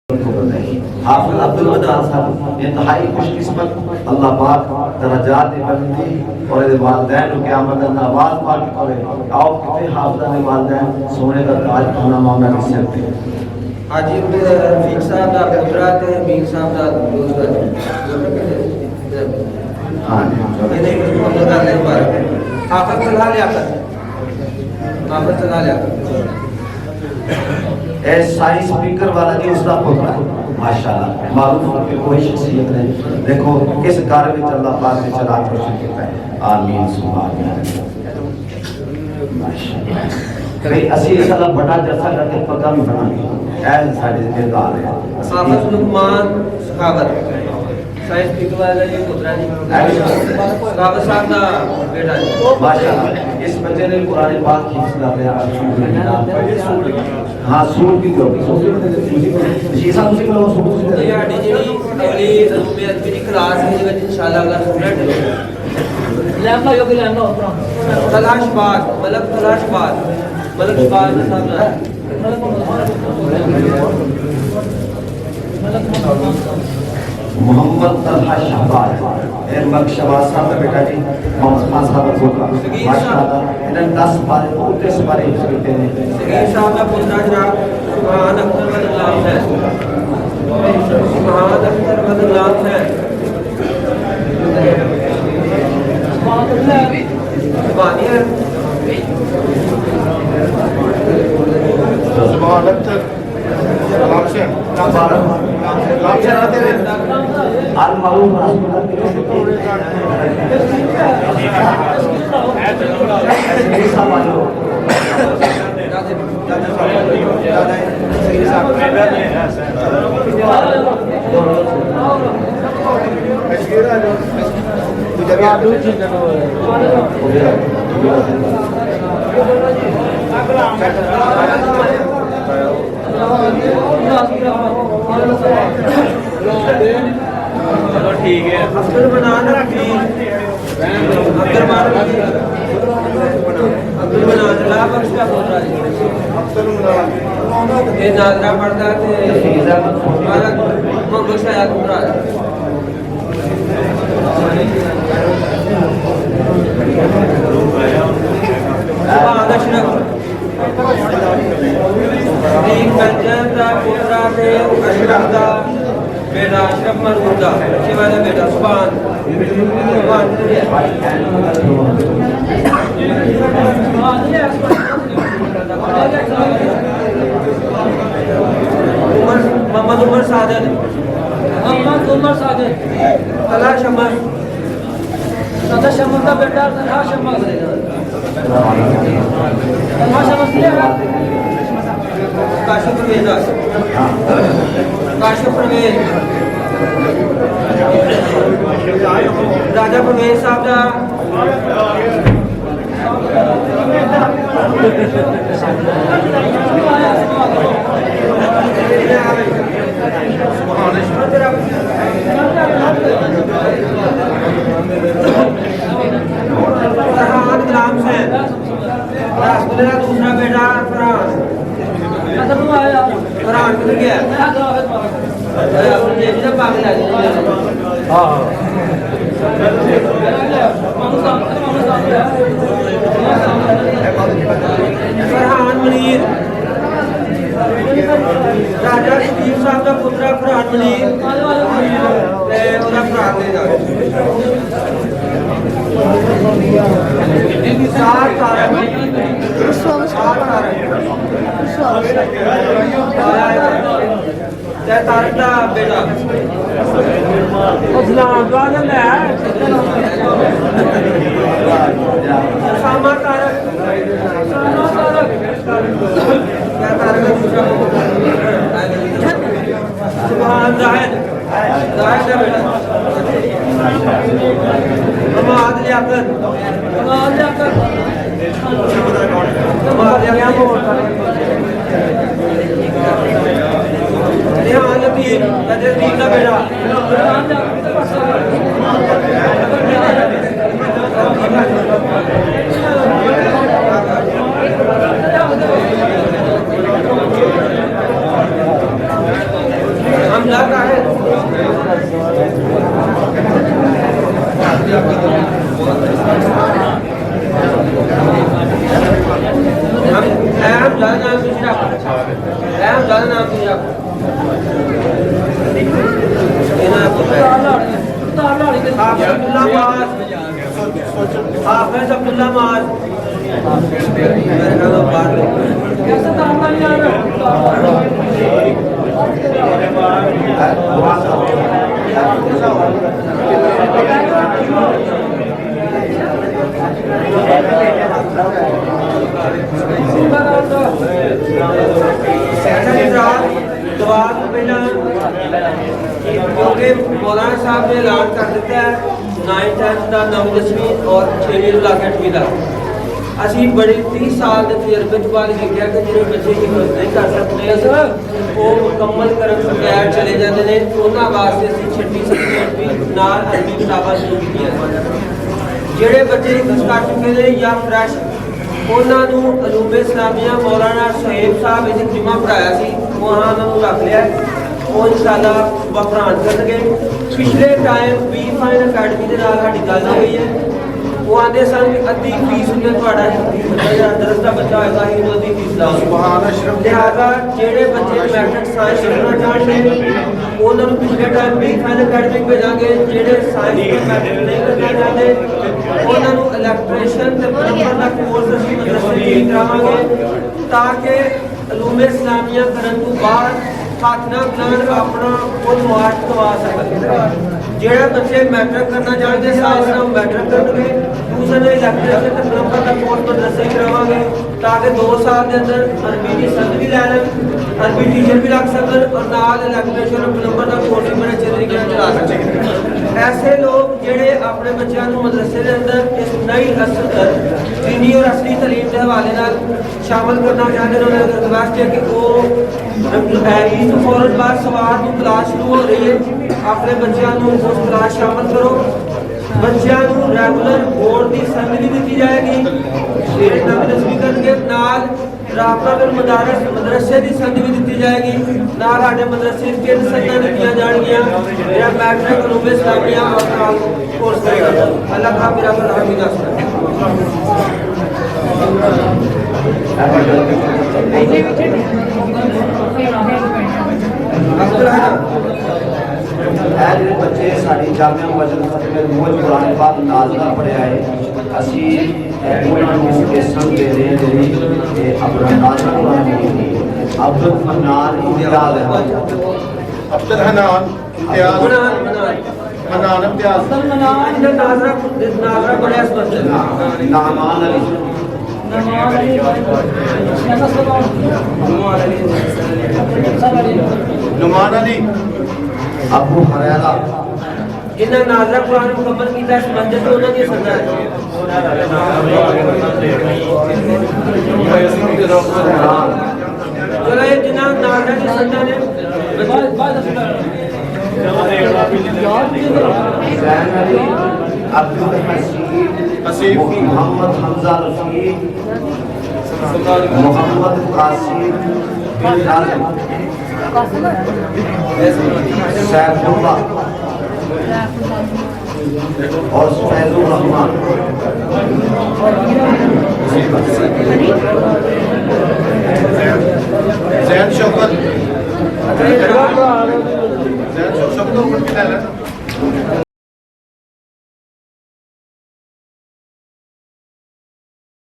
हाफिज Abdul mannan साहब इंतहाई खुशकिस्मत अल्लाह पाक दरजात बुलंदी और इहदे वालिदैन को क़यामत दा नवाज पाक करे। आओ किते हाफिज़ां दे वालिदैन सोने दा ताज खाना मामला दे सिर ते हाजी रफीक साहब दा पुत्रा ते मीर साहब दा दोस्त हां ये नहीं मुहम्मद अली मुबारक हाफिज सलाह लिया कर हाफिज सलाह लिया कर ए साइंस स्पीकर वाला जी उसका पुत्र माशाल्लाह मालूम हो कि कोई शख्सियत नहीं। देखो किस घर में अल्लाह पाक ने चला रोशन किया है। आमीन सुभान अल्लाह माशाल्लाह भाई असली साला बड़ा जैसा करके पक्का भी बना ऐ साडे जिम्मेदार है। हाफिज लुकमान सखावत साइंस स्पीकर वाला जी पुत्रा जी सखावत साहब दा बेटा जी माशाल्लाह इस बच्चे ने कुरान पाक हिफ्ज़ कर लिया अल्हम्दुलिल्लाह। हाँ सूट की जो शीशा उसी में वो सूट से ये आडी जी अगली में मेरी क्लास है जिसमें इंशाल्लाह अगर स्टूडेंट लैम्बा यो के लैम्बा तलाशबाज मलक साहब मोहम्मद तलहा शहबाज ए मकशवा साहब का बेटा जी मोहम्मद खान साहब का पोता माशाल्लाह इन्हें 10 बारे पूरे बारे हिफ्ज़ करते हैं। सगीर साहब का पोता जनाब सुभान अख्तर बदलाव है सुभान अख्तर बदलाव है सुभानिया सुभान अख्तर सलाम से आते हैं आल मालूम रास्ता के सामानो चलो ठीक है अब्दुल मनान रफी अब्दुल मनान ला बख्श का पोता जी ये नाजरा पड़ता है हमारा मोहम्मद शायद पुत्रा सुभान अशरफ एक कंजर दा पुत्रा ते अशरफ दा बेटा अशरफ मरमुदा बच्चे वाला बेटा सुभान मोहम्मद उमर सादत तला शमर का बेटा तला शमर काशिफ परवेज राजा परवेज साहब का फरहान गुलाम से दूसरा बेटा फरहान किधर गया फरहान मनीर राजा शरीफ साहब का पुत्रा फरहान मनीर तारक का बेटा सामा तारक सुभान जाहिद का बेटा ममाद लियाकत रेहान लतीफ का बेटा ज्यादा नाम तुझे रख ज्यादा नाम तुझे रख हाफिज अब्दुल्ला माज दुआ तो पहला क्योंकि मौलाना साहब ने ऐलान कर दिता है 9th 10th का 9वीं 10वीं और 6वीं ला के 8वीं का ਅਸੀਂ ਬੜੇ 30 ਸਾਲ ਦੇ ਤਜਰਬੇ ਤੋਂ ਬਾਅਦ ਵੇਖਿਆ ਕਿ ਜਿਹੜੇ ਬੱਚੇ ਹਿੰਮਤ ਨਹੀਂ ਕਰ ਸਕਦੇ ਉਹ ਮੁਕੰਮਲ ਕਰਨ ਤੋਂ ਬਗੈਰ ਚਲੇ ਜਾਂਦੇ ਨੇ ਉਹਨਾਂ ਵਾਸਤੇ ਅਸੀਂ 6ਵੀਂ 7ਵੀਂ ਵੀ ਨਾਲ ਅਰਬੀ ਕਿਤਾਬਾਂ ਸ਼ੁਰੂ ਕੀਤੀਆਂ ਜਿਹੜੇ ਬੱਚੇ ਹਿੰਮਤ ਕਰ ਚੁੱਕੇ ਨੇ ਜਾਂ ਫਰੈਸ਼ ਉਹਨਾਂ ਨੂੰ ਅਲੂਮੇ ਇਸਲਾਮੀਆ ਮੌਲਾਨਾ ਸੁਹੇਬ ਸਾਹਿਬ ਇਸ ਜਿਮਾ ਪੜਾਇਆ ਸੀ ਉਹਨਾਂ ਨੂੰ ਰੱਖ ਲਿਆ ਉਹ ਇਨਸ਼ਾਅੱਲਾ ਬਪਰਾਨ ਕਰਨਗੇ ਪਿਛਲੇ ਟਾਈਮ ਵੀ ਫਾਈਨ ਅਕੈਡਮੀ ਦੇ ਨਾਲ ਸਾਡੀ ਗੱਲ ਹੋਈ ਹੈ वो आते सन अद्धी फीस उन्हें थोड़ा दरस का बच्चा होगा ही अद्धी फीस लाओ लिहाजा जेड़े बच्चे मैट्रिक साइंस करना चाहते हैं उन्होंने पिछले टाइम भी फाइन अकैडमी भेजांगे जेड़े साइंस मैट्रिक नहीं करना चाहते उन्होंने इलैक्ट्रीशियन ते प्लम्बर का कोर्स ਅਸੀਂ ਮਦਰਸੇ ਵਿੱਚ ਕਰਾਵਾਂਗੇ ਤਾਂ ਕਿ ਅਲੂਮੇ ਇਸਲਾਮੀਆ ਕਰਨ ਤੋਂ ਬਾਅਦ ਹੱਥ ਨਾਲ ਬੁਲੰਦ ਆਪਣਾ ਖੁਦ ਮਾਰਕ ਕਵਾ ਸਕਣ ਜਿਹੜੇ ਬੱਚੇ ਮੈਟ੍ਰਿਕ ਕਰਨਾ ਚਾਹੁੰਦੇ ਸਾਇੰਸ ਨਾਲ ਮੈਟ੍ਰਿਕ ਕਰਨਗੇ ਦੂਸਰੇ ਇਲੈਕਟ੍ਰੀਸ਼ੀਅਨ ਤੇ ਪਲੰਬਰ ਦਾ ਕੋਰਸ ਮਦਰਸੇ ਹੀ ਕਰਾਵਾਂਗੇ ਤਾਂ ਕਿ 2 ਸਾਲ ਦੇ ਅੰਦਰ ਅਰਬੀ ਦੀ ਸੰਦ ਵੀ ਲੈ ਲੈਣ ਅਰਬੀ ਟੀਚਰ ਵੀ ਰੱਖ ਸਕਣ ਔਰ ਨਾਲ ਇਲੈਕਟ੍ਰੀਸ਼ੀਅਨ ਤੇ ਪਲੰਬਰ ਦਾ ਕੋਰਸ ਵੀ ਬੜੇ ਅੱਛੇ ਤਰੀਕੇ ਨਾਲ ਚਲਾ ਸਕਣ ऐसे लोग ਜਿਹੜੇ ਆਪਣੇ ਬੱਚਿਆਂ ਨੂੰ ਮਦਰਸੇ ਦੇ ਅੰਦਰ ਇਸ ਨਈ दीनी और असली तलीम के हवाले नाल शामिल करना चाहते हैं उन्होंने रिक्वेस्ट है कि वो ईद तो फौरन बाद सवार की क्लास शुरू हो रही है अपने बच्चों को उस क्लास शामिल करो बच्चों को रेगुलर बोर्ड की संद भी दी जाएगी ਜਿਹੜੇ ਨਵੀਂ ਦਸਵੀਂ ਕਰਨਗੇ ਨਾਲ ਰਾਬਤਾ ਬਿਲ ਮਦਾਰਸ ਮਦਰਸੇ ਦੀ ਸੰਦ ਵੀ ਦਿੱਤੀ ਜਾਏਗੀ ਨਾਲ ਸਾਡੇ ਮਦਰਸੇ ਦੀ 3 ਸੰਦਾਂ ਦਿੱਤੀਆਂ ਜਾਣਗੀਆਂ ਜਿਹੜਾ ਮੈਟ੍ਰਿਕ ਅਲੂਮੇ ਇਸਲਾਮੀਆ ਔਰ ਕੋਰਸ ਕਰੇਗਾ ਅੱਲਾਹ ਦਾ ਮੇਰਾ ਭਲਾ ਵੀ ਦੱਸਦਾ ਜਿਹੜੇ ਬੱਚੇ ਸਾਡੀ ਜਾਮਿਆ ਮਸਜਿਦ ਖਤਮੇ ਮੋਜ ਕੁਰਾਨ ਪਾਕ ਨਾਜ਼ਲਾ ਪੜਿਆ ਹੈ ਅਸੀਂ एजुकेशन दे रहे हैं ਜਿਹੜੀ ਆਪਣਾ ਨਾਜ਼ਲਾ ਕੁਰਾਨ ਦੀ ਅਬਦੁਲ ਮਨਾਨ ਇਮਤਿਆਜ਼ ਹੈ अब्दुल हनान इम्तियाज हनान इम्तियाज ਇਹਦਾ ਨਾਜ਼ਰਾ ਬੜਿਆ ਸਪਸ਼ਟ नामान अली नुमान अली अबू हरैरा जिन्हें नाज़रा कुरान मुकम्मल किया इस मंजिल तो उन्होंने सजा है चलो ये जिन्हें नाज़रा की सजा ने ज़ैन अली अब्दुल हसीब मोहम्मद हमजा रफीक मोहम्मद कासिम बिन नाज़िम सैफुल्लाह और फैजुर रहमान जैन शौकत जैन शौकत को पढ़ के